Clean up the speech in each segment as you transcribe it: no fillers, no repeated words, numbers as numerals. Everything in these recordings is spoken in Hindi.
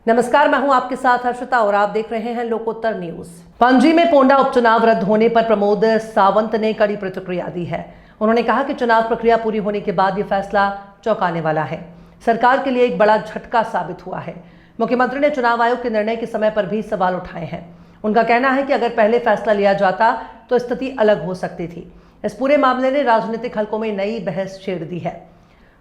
नमस्कार, मैं हूं आपके साथ हर्षिता और आप देख रहे हैं लोकोत्तर न्यूज। पणजी में पोंडा उपचुनाव रद्द होने पर प्रमोद सावंत ने कड़ी प्रतिक्रिया दी है। उन्होंने कहा कि चुनाव प्रक्रिया पूरी होने के बाद ये फैसला चौंकाने वाला है, सरकार के लिए एक बड़ा झटका साबित हुआ है। मुख्यमंत्री ने चुनाव आयोग के निर्णय के समय पर भी सवाल उठाए हैं। उनका कहना है कि अगर पहले फैसला लिया जाता तो स्थिति अलग हो सकती थी। इस पूरे मामले ने राजनीतिक हलकों में नई बहस छेड़ दी है।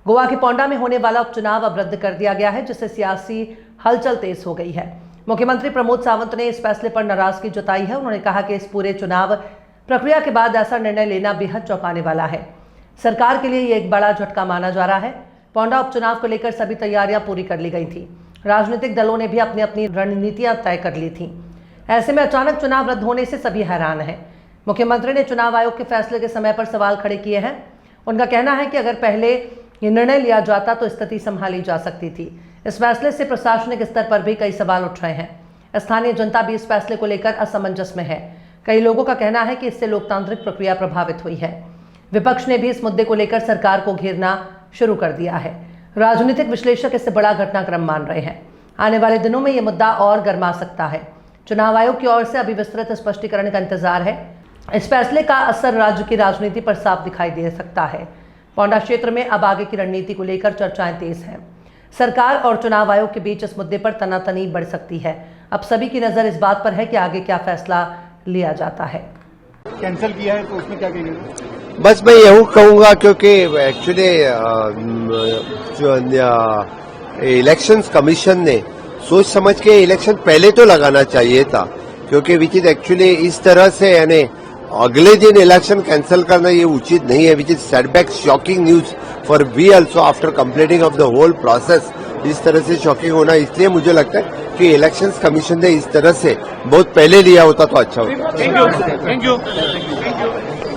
गोवा के पोंडा में होने वाला उपचुनाव अब रद्द कर दिया गया है, जिससे सियासी हलचल तेज हो गई है। मुख्यमंत्री प्रमोद सावंत ने इस फैसले पर नाराजगी जताई है। उन्होंने कहा कि इस पूरे चुनाव प्रक्रिया के बाद ऐसा निर्णय लेना बेहद चौंकाने वाला है। सरकार के लिए ये एक बड़ा झटका माना जा रहा है। पोंडा उपचुनाव को लेकर सभी तैयारियां पूरी कर ली गई थी। राजनीतिक दलों ने भी अपनी अपनी रणनीतियां तय कर ली थी। ऐसे में अचानक चुनाव रद्द होने से सभी हैरान हैं। मुख्यमंत्री ने चुनाव आयोग के फैसले के समय पर सवाल खड़े किए हैं। उनका कहना है कि अगर पहले ये निर्णय लिया जाता तो स्थिति संभाली जा सकती थी। इस फैसले से प्रशासनिक स्तर पर भी कई सवाल उठ रहे हैं। स्थानीय जनता भी इस फैसले को लेकर असमंजस में है। कई लोगों का कहना है कि इससे लोकतांत्रिक प्रक्रिया प्रभावित हुई है। विपक्ष ने भी इस मुद्दे को लेकर सरकार को घेरना शुरू कर दिया है। राजनीतिक विश्लेषक इसे बड़ा घटनाक्रम मान रहे हैं। आने वाले दिनों में ये मुद्दा और गर्मा सकता है। चुनाव आयोग की ओर से अभी विस्तृत स्पष्टीकरण का इंतजार है। इस फैसले का असर राज्य की राजनीति पर साफ दिखाई दे सकता है। पोंडा क्षेत्र में अब आगे की रणनीति को लेकर चर्चाएं तेज हैं। सरकार और चुनाव आयोग के बीच इस मुद्दे पर तनातनी बढ़ सकती है। अब सभी की नजर इस बात पर है कि आगे क्या फैसला लिया जाता है। कैंसिल किया है तो उसमें क्या कहेंगे? बस मैं यही कहूंगा क्योंकि एक्चुअली इलेक्शंस कमीशन ने सोच समझ के इलेक्शन पहले तो लगाना चाहिए था, क्योंकि विच इज एक्चुअली इस तरह से यानी अगले दिन इलेक्शन कैंसिल करना ये उचित नहीं है, which is setback shocking news for we also after completing of the whole process. इस तरह से शॉकिंग होना, इसलिए मुझे लगता है कि इलेक्शंस कमीशन ने इस तरह से बहुत पहले लिया होता तो अच्छा होता। Thank you.